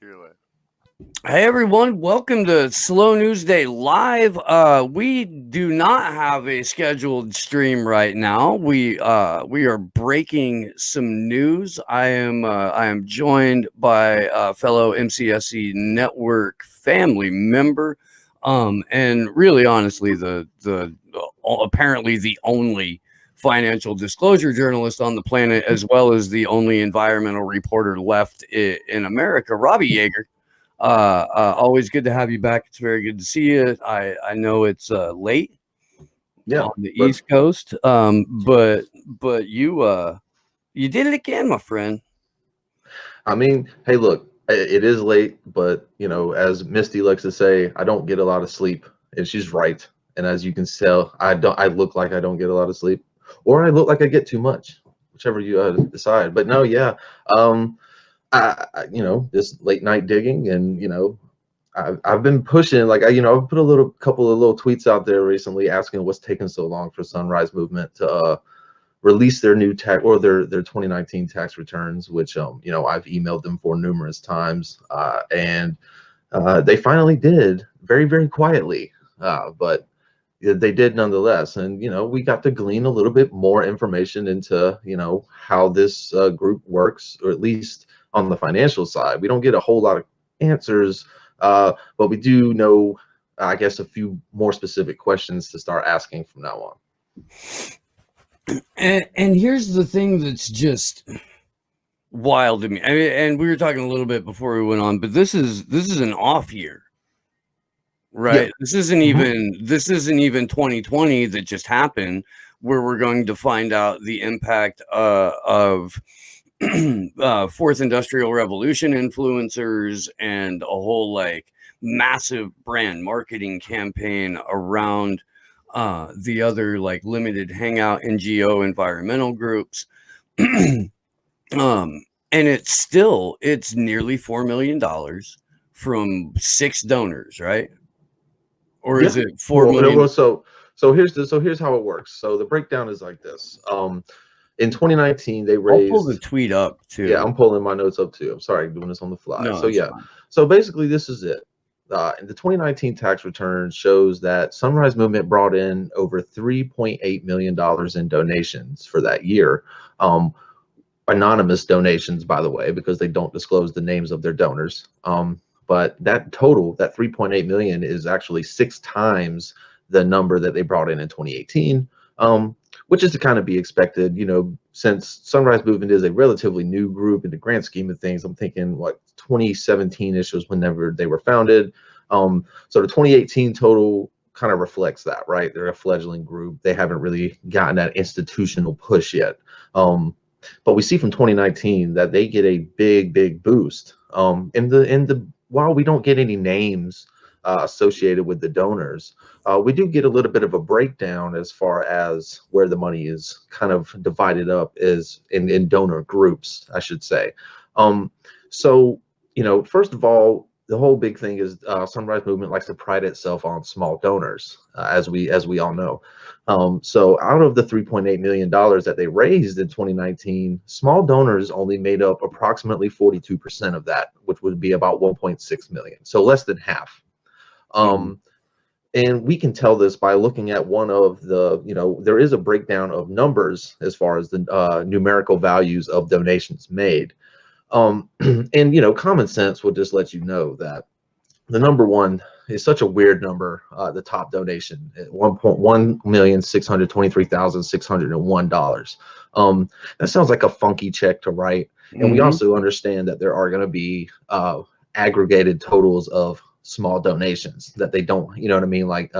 You're like, Hey everyone, welcome to Slow News Day Live. We do not have a scheduled stream right now. We are breaking some news. I am joined by a fellow MCSC network family member, and really honestly the apparently the only financial disclosure journalist on the planet, as well as the only environmental reporter left in America, Robbie Jaeger. Always good to have you back. It's very good to see you. I know it's late Yeah, on the but East Coast, but you did it again, my friend. I mean, hey, look, it is late, but as Misty likes to say, I don't get a lot of sleep, and she's right. And as you can tell, I don't. I look like I don't get a lot of sleep, or I look like I get too much, whichever you decide. But no, yeah, um, this late night digging, and I've been pushing, like I've put a couple of little tweets out there recently asking what's taking so long for Sunrise Movement to release their new tax or their 2019 tax returns, which I've emailed them for numerous times, and they finally did, very very quietly, but they did nonetheless. And we got to glean a little bit more information into how this group works, or at least on the financial side. We don't get a whole lot of answers, but we do know, I guess, a few more specific questions to start asking from now on. And here's the thing that's just wild to me. I mean, and we were talking a little bit before we went on, but this is an off year, Yeah. right? This isn't even 2020 that just happened, where we're going to find out the impact of fourth industrial revolution influencers and a whole like massive brand marketing campaign around the other like limited hangout NGO environmental groups. And it's nearly $4 million from 6 donors, right? Or is Yeah. it 4 Well, million? here's how it works. So the breakdown is like this. In 2019, they I'll pull the raised. tweet up Yeah, too. I'm pulling my notes up too. I'm sorry, doing this on the fly. No, So it's yeah, fine. so basically this is it. And the 2019 tax return shows that Sunrise Movement brought in over $3.8 million in donations for that year. Um, Anonymous donations, by the way, because they don't disclose the names of their donors. But that total, that 3.8 million, is actually 6 times the number that they brought in 2018, which is to kind of be expected, since Sunrise Movement is a relatively new group in the grand scheme of things. I'm thinking what 2017-ish was whenever they were founded. So the 2018 total kind of reflects that, right? They're a fledgling group. They haven't really gotten that institutional push yet. But we see from 2019 that they get a big, big boost. In the while we don't get any names associated with the donors, we do get a little bit of a breakdown as far as where the money is kind of divided up is in donor groups, I should say. Um, so first of all, the whole big thing is Sunrise Movement likes to pride itself on small donors, as we all know. So out of the $3.8 million that they raised in 2019, small donors only made up approximately 42% of that, which would be about 1.6 million. So less than half. Mhm. Um, and we can tell this by looking at one of the, there is a breakdown of numbers as far as the numerical values of donations made. And common sense will just let you know that the number one is such a weird number. The top donation at $1,623,601. That sounds like a funky check to write. And we Mhm. also understand that there are going to be aggregated totals of small donations that they don't, you know what I mean, like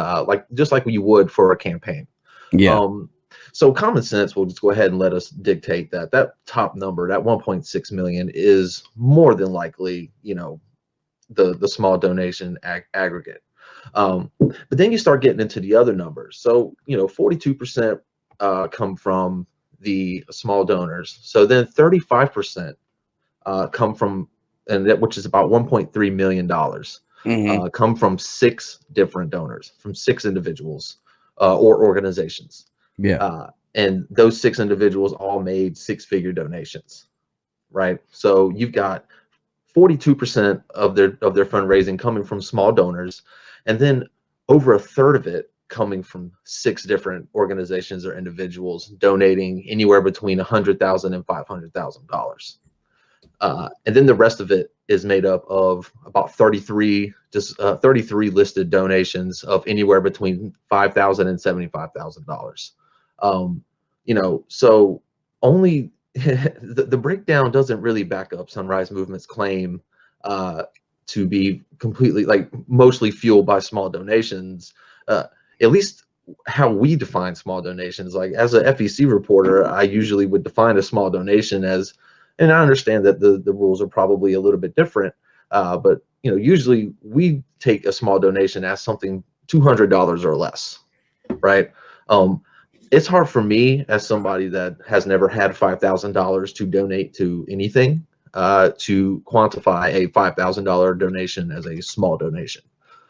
just like you would for a campaign. Yeah. Um, so common sense will just go ahead and let us dictate that that top number, that 1.6 million, is more than likely, the small donation aggregate. But then you start getting into the other numbers. So 42% come from the small donors. So then 35% come from, and that, which is about $1.3 million, Mhm. come from 6 different donors, from 6 individuals or organizations. Yeah. And those 6 individuals all made 6-figure donations, right? So you've got 42% of their fundraising coming from small donors, and then over a third of it coming from 6 different organizations or individuals donating anywhere between $100,000 and $500,000. And then the rest of it is made up of about 33 listed donations of anywhere between $5,000 and $75,000. So only the breakdown doesn't really back up Sunrise Movement's claim to be completely, like, mostly fueled by small donations. At least how we define small donations. Like, as a FEC reporter, I usually would define a small donation as, and I understand that the rules are probably a little bit different, but usually we take a small donation as something $200 or less, right? It's hard for me, as somebody that has never had $5,000 to donate to anything, to quantify a $5,000 donation as a small donation.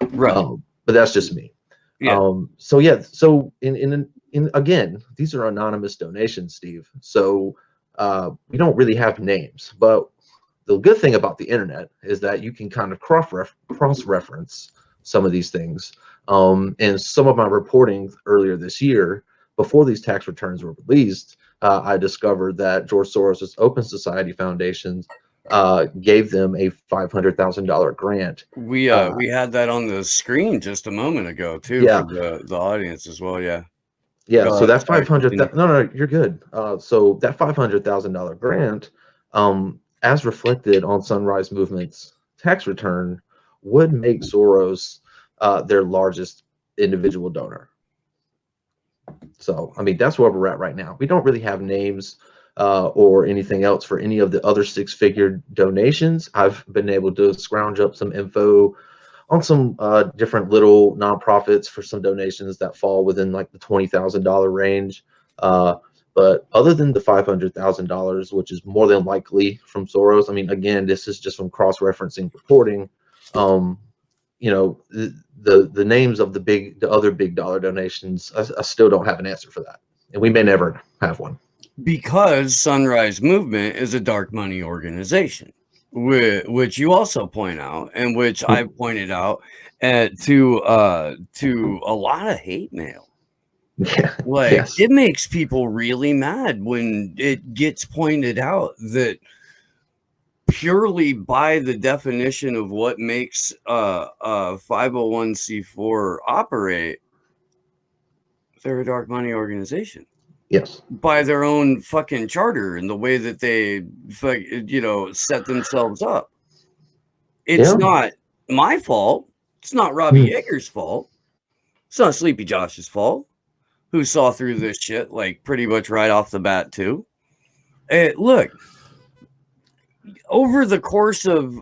Right. But that's just me. Yeah. So in again, these are anonymous donations, Steve. So we don't really have names, but the good thing about the internet is that you can kind of cross-reference some of these things. And some of my reporting earlier this year, before these tax returns were released, I discovered that George Soros's Open Society Foundation gave them a $500,000 grant. We had that on the screen just a moment ago too, Yeah. for the audience as well. Yeah. Yeah. So that Sorry, 500,000. No, you're good. So that $500,000 grant, as reflected on Sunrise Movement's tax return, would make Soros their largest individual donor. So, I mean, that's where we're at right now. We don't really have names or anything else for any of the other 6-figure donations. I've been able to scrounge up some info on some different little nonprofits for some donations that fall within like the $20,000 range. But other than the $500,000, which is more than likely from Soros, I mean, again, this is just from cross-referencing reporting. The names of the other big dollar donations, I still don't have an answer for that, and we may never have one. Because Sunrise Movement is a dark money organization, which you also point out, and which I pointed out to a lot of hate mail. Yeah, like yes. It makes people really mad when it gets pointed out that purely by the definition of what makes a 501c4 operate, they're a dark money organization. Yes. By their own fucking charter and the way that they set themselves up. It's not my fault. It's not Robbie Jaeger's fault. It's not Sleepy Josh's fault, who saw through this shit like pretty much right off the bat too. Look, over the course of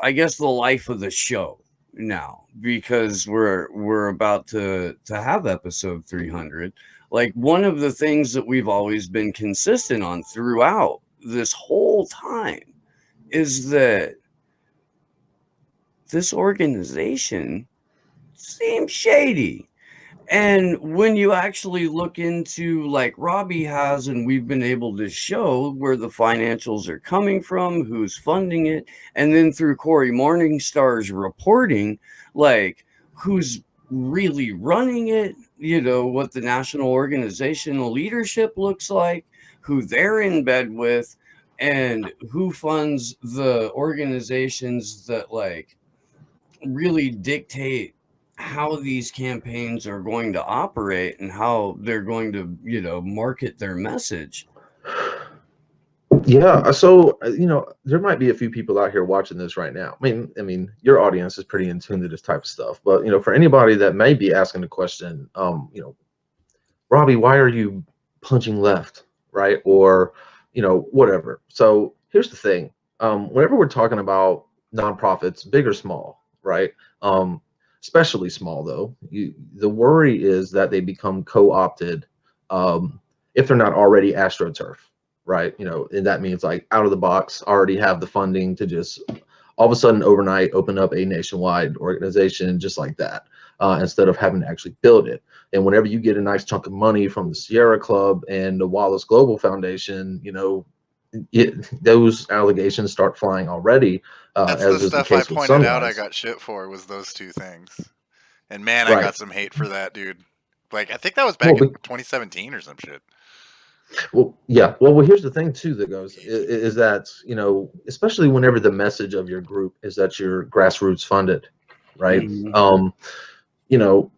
I guess the life of the show now, because we're about to have episode 300, like, one of the things that we've always been consistent on throughout this whole time is that this organization seems shady. And when you actually look into, like Robbie has, and we've been able to show where the financials are coming from, who's funding it, and then through Corey Morningstar's reporting, like, who's really running it, what the national organizational leadership looks like, who they're in bed with, and who funds the organizations that, like, really dictate how these campaigns are going to operate and how they're going to, market their message. Yeah, so there might be a few people out here watching this right now. I mean, your audience is pretty in tune to this type of stuff. But for anybody that may be asking the question, Robbie, why are you punching left, right? Or whatever. So here's the thing: whenever we're talking about nonprofits, big or small, right? Especially small, though, the worry is that they become co-opted if they're not already AstroTurf. Right, and that means, like, out of the box, already have the funding to just all of a sudden overnight open up a nationwide organization just like that, instead of having to actually build it. And whenever you get a nice chunk of money from the Sierra Club and the Wallace Global Foundation, those allegations start flying already. That's the as is the stuff I case with pointed out I Sunrise. got shit for, was those two things. And man, I Right. got some hate for that, dude. Like, I think that was Well, back in 2017 or some shit. well, yeah. Well, here's the thing too that goes is that, you know, especially whenever the message of your group is that you're grassroots funded, right? You know,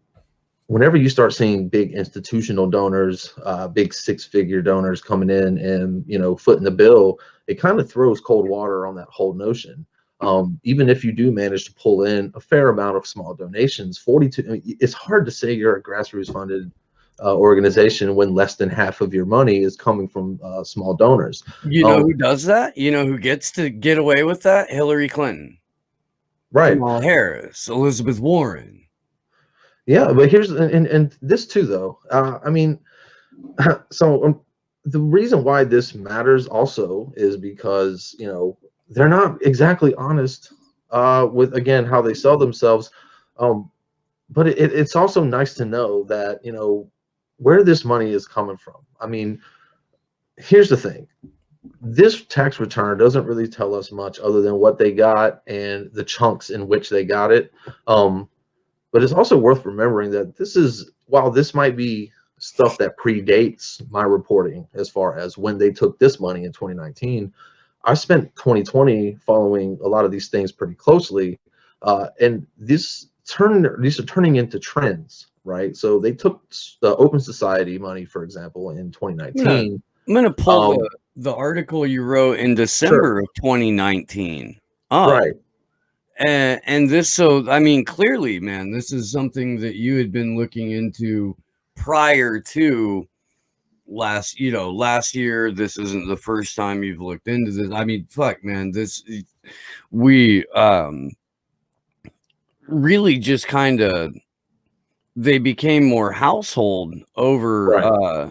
whenever you start seeing big institutional donors, big six-figure donors coming in and, you know, footing the bill, it kind of throws cold water on that whole notion. Even if you do manage to pull in a fair amount of small donations, 42, I mean, it's hard to say you're a grassroots funded organization when less than half of your money is coming from small donors. You know who does that? You know who gets to get away with that? Hillary Clinton, right? Kamala Harris, Elizabeth Warren. Yeah, but here's and this too though. I mean, so the reason why this matters also is because, you know, they're not exactly honest with, again, how they sell themselves. But it's also nice to know that, you know, where this money is coming from. I mean, here's the thing. This tax return doesn't really tell us much other than what they got and the chunks in which they got it. But it's also worth remembering that this is, while this might be stuff that predates my reporting as far as when they took this money in 2019, I spent 2020 following a lot of these things pretty closely, and these are turning into trends, right? So they took the Open Society money, for example, in 2019. I'm gonna pull the article you wrote in December of 2019 up. Right. And this, so I mean, clearly, man, this is something that you had been looking into prior to last year. This isn't the first time you've looked into this. I mean, fuck, man, we really just kind of, they became more household over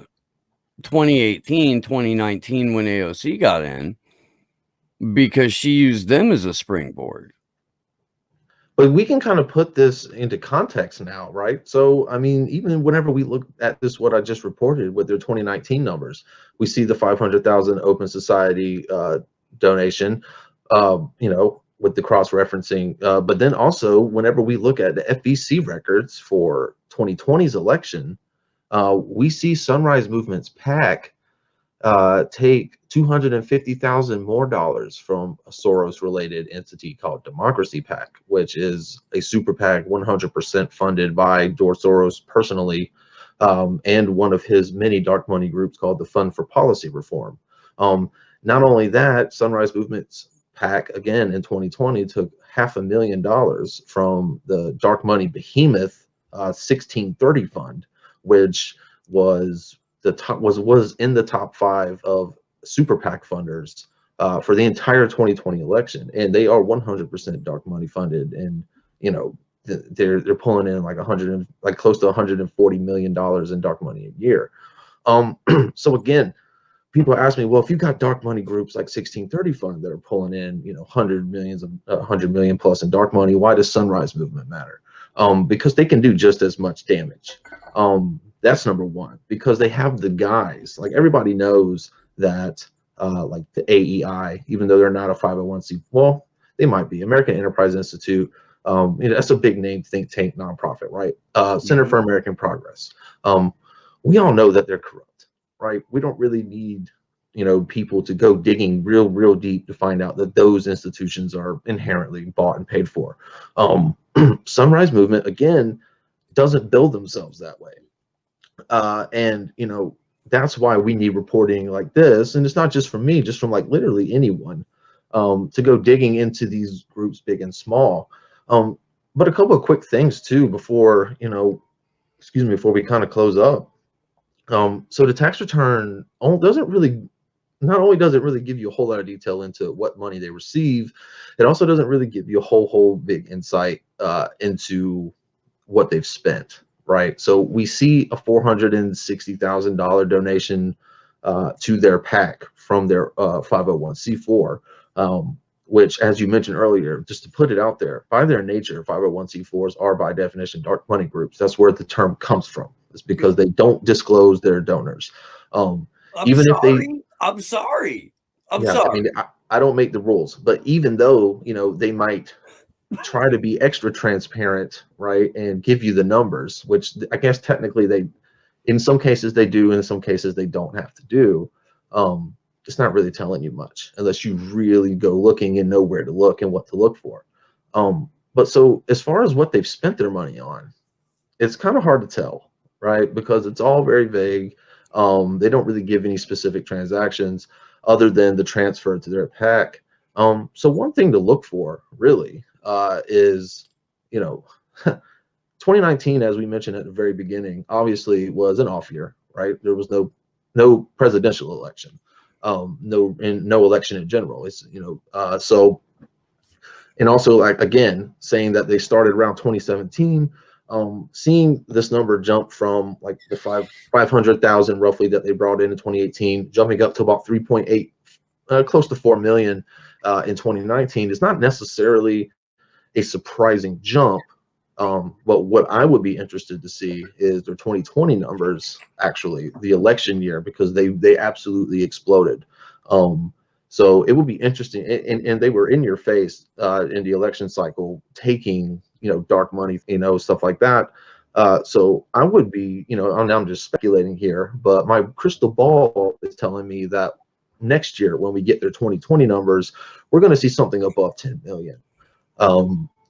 2018, 2019 when AOC got in, because she used them as a springboard. But we can kind of put this into context now, right? So, I mean, even whenever we look at this, what I just reported with their 2019 numbers, we see the 500,000 Open Society donation, you know, with the cross-referencing. But then also, whenever we look at the FEC records for 2020's election, we see Sunrise Movement's PAC take $250,000 more dollars from a Soros-related entity called Democracy PAC, which is a super PAC 100% funded by George Soros personally, and one of his many dark money groups called the Fund for Policy Reform. Not only that, Sunrise Movement's PAC, again in 2020, took $500,000 from the dark money behemoth 1630 Fund, which was the top, was in the top 5 of super PAC funders for the entire 2020 election, and they are 100% dark money funded, and you know they're pulling in like close to $140 million in dark money a year. So again, people ask me, well, if you've got dark money groups like 1630 Fund that are pulling in, you know, 100 million plus in dark money, why does Sunrise Movement matter? Because they can do just as much damage. That's number one, because they have the guys. Like, everybody knows that like the AEI, even though they're not a 501c, well, they might be. American Enterprise Institute, you know, that's a big name think tank nonprofit, right? Center for American Progress. We all know that they're corrupt, right? We don't really need, you know, people to go digging real deep to find out that those institutions are inherently bought and paid for. Sunrise Movement, again, doesn't build themselves that way. And you know, that's why we need reporting like this, and it's not just from me, just from like literally anyone, to go digging into these groups, big and small. But a couple of quick things too before, you know, excuse me, before we kind of close up. So the tax return doesn't really, not only does it really give you a whole lot of detail into what money they receive, it also doesn't really give you a whole big insight into what they've spent. Right, so we see a $460,000 donation to their PAC from their 501c4, which, as you mentioned earlier, just to put it out there, by their nature, 501c4s are by definition dark money groups. That's where the term comes from. It's because they don't disclose their donors. I'm sorry. I mean, I don't make the rules, but even though, they might try to be extra transparent, right, and give you the numbers, which I guess technically they, in some cases they do, in some cases they don't have to do. It's not really telling you much unless you really go looking and know where to look and what to look for. But so as far as what they've spent their money on, it's kind of hard to tell, right? Because it's all very vague. They don't really give any specific transactions other than the transfer to their pack. So one thing to look for really is, 2019, as we mentioned at the very beginning, obviously was an off year, right? There was no presidential election, no election in general. It's so, and also, like, again, saying that they started around 2017. Seeing this number jump from like the 500,000 roughly that they brought in 2018, jumping up to about 3.8, close to 4 million in 2019 is not necessarily a surprising jump. But what I would be interested to see is their 2020 numbers, actually, the election year, because they absolutely exploded. So it would be interesting, and they were in your face in the election cycle, taking dark money, stuff like that. So I would be, I'm just speculating here, but my crystal ball is telling me that next year, when we get their 2020 numbers, we're going to see something above 10 million.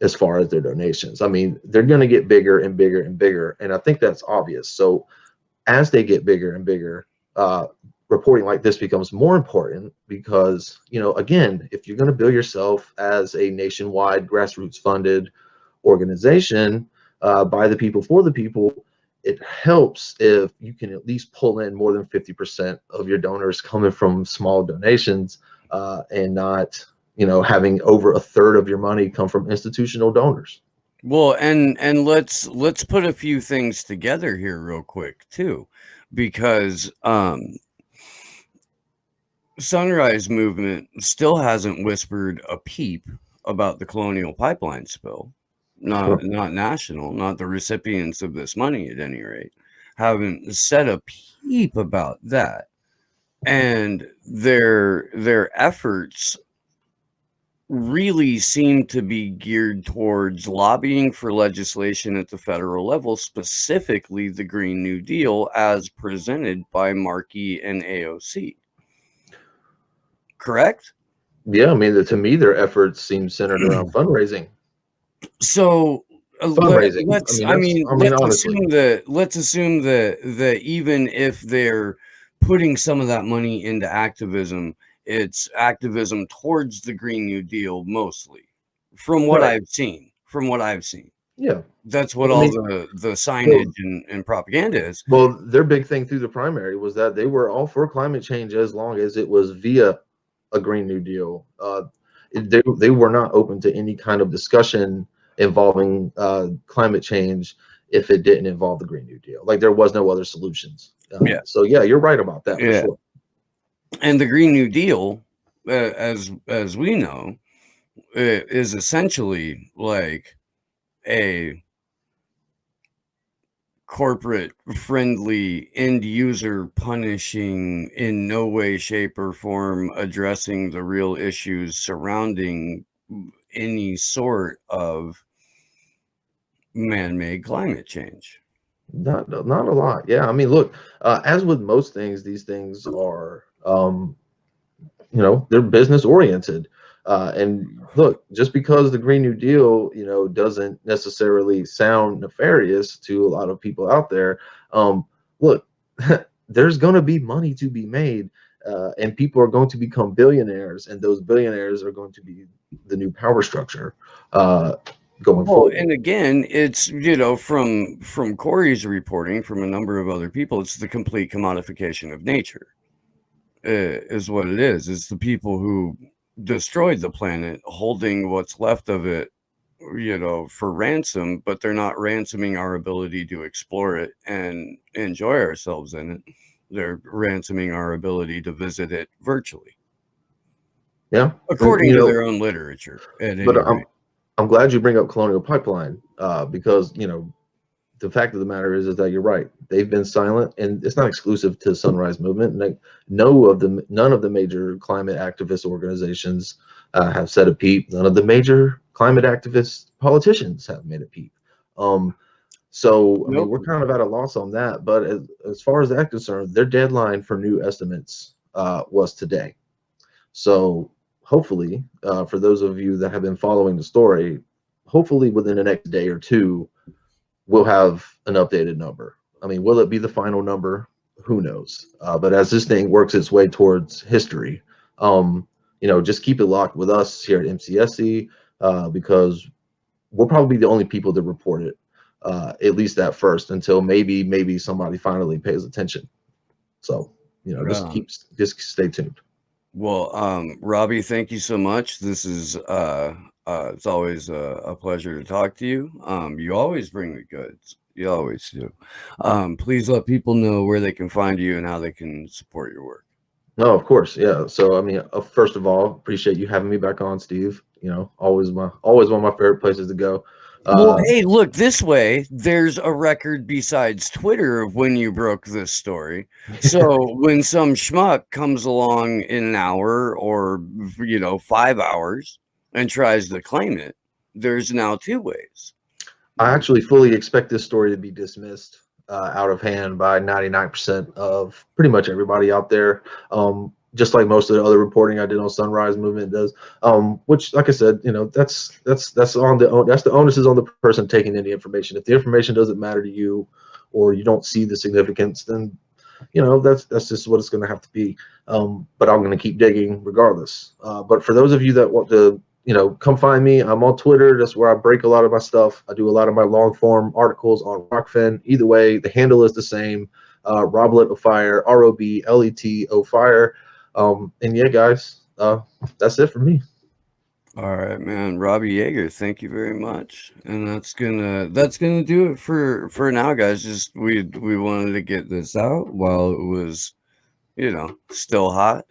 As far as their donations, I mean, they're going to get bigger and bigger and bigger, and I think that's obvious. So as they get bigger and bigger, reporting like this becomes more important because, again, if you're going to bill yourself as a nationwide grassroots funded organization by the people for the people, it helps if you can at least pull in more than 50% of your donors coming from small donations and not having over a third of your money come from institutional donors. Well, and let's put a few things together here real quick too, because Sunrise Movement still hasn't whispered a peep about the Colonial Pipeline spill. Not national, not the recipients of this money at any rate, haven't said a peep about that. And their efforts really seem to be geared towards lobbying for legislation at the federal level, specifically the Green New Deal as presented by Markey and AOC. Correct? Yeah, I mean, to me, their efforts seem centered around fundraising. So fundraising. let's assume that even if they're putting some of that money into activism, it's activism towards the Green New Deal mostly, from what I've seen. Yeah, that's what the signage and propaganda is. Well, their big thing through the primary was that they were all for climate change as long as it was via a Green New Deal. They were not open to any kind of discussion involving climate change if it didn't involve the Green New Deal. Like, there was no other solutions. So yeah, you're right about that for sure. And the Green New Deal, as we know, is essentially like a corporate friendly, end user punishing, in no way, shape, or form addressing the real issues surrounding any sort of man-made climate change. Not a lot. Yeah, I mean, look, as with most things, these things are they're business oriented. And look, just because the Green New Deal, doesn't necessarily sound nefarious to a lot of people out there, look, there's going to be money to be made, and people are going to become billionaires, and those billionaires are going to be the new power structure going forward. And again, it's from Corey's reporting, from a number of other people, it's the complete commodification of nature. Is what it is. It's the people who destroyed the planet holding what's left of it, for ransom, but they're not ransoming our ability to explore it and enjoy ourselves in it. They're ransoming our ability to visit it virtually. Yeah, according to their own literature. But I'm glad you bring up Colonial Pipeline because the fact of the matter is that you're right. They've been silent, and it's not exclusive to Sunrise Movement. Like, none of the major climate activist organizations have said a peep. None of the major climate activist politicians have made a peep. So, I mean, we're kind of at a loss on that. But as far as that's concerned, their deadline for new estimates was today. So, hopefully, for those of you that have been following the story, hopefully within the next day or two, we'll have an updated number. I mean, will it be the final number? Who knows? But as this thing works its way towards history, just keep it locked with us here at MCSC, because we'll probably be the only people that report it, at least at first, until maybe somebody finally pays attention. So, just stay tuned. Well, Robbie, thank you so much. This is it's always a pleasure to talk to you. You always bring the goods. You always do. Please let people know where they can find you and how they can support your work. No, of course, yeah. So, I mean, first of all, appreciate you having me back on, Steve. Always one of my favorite places to go. Well, hey, look, this way, there's a record besides Twitter of when you broke this story. So when some schmuck comes along in an hour or, 5 hours and tries to claim it, there's now 2 ways. I actually fully expect this story to be dismissed out of hand by 99% of pretty much everybody out there. Just like most of the other reporting I did on Sunrise Movement does, which, like I said, that's the onus is on the person taking in the information. If the information doesn't matter to you, or you don't see the significance, then that's just what it's going to have to be. But I'm going to keep digging regardless. But for those of you that want to, come find me, I'm on Twitter. That's where I break a lot of my stuff. I do a lot of my long form articles on Rockfin. Either way, the handle is the same. Roblet of Fire, ROBLET of Fire. And yeah, guys, that's it for me. All right, man. Robbie Jaeger, thank you very much. And that's gonna do it for now, guys. Just we wanted to get this out while it was, still hot.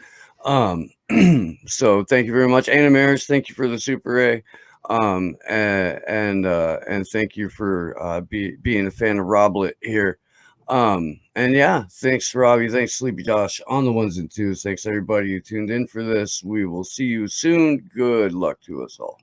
So thank you very much. Anna Maris, thank you for the Super A. And thank you for being a fan of Roblet here. And yeah, thanks Robbie, thanks Sleepy Josh on the 1s and 2s. Thanks everybody who tuned in for this. We will see you soon. Good luck to us all.